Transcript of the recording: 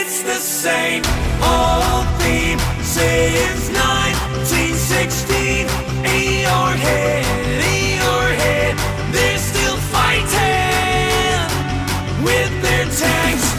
it's the same old theme since 1916. In your head, they're still fighting with their tanks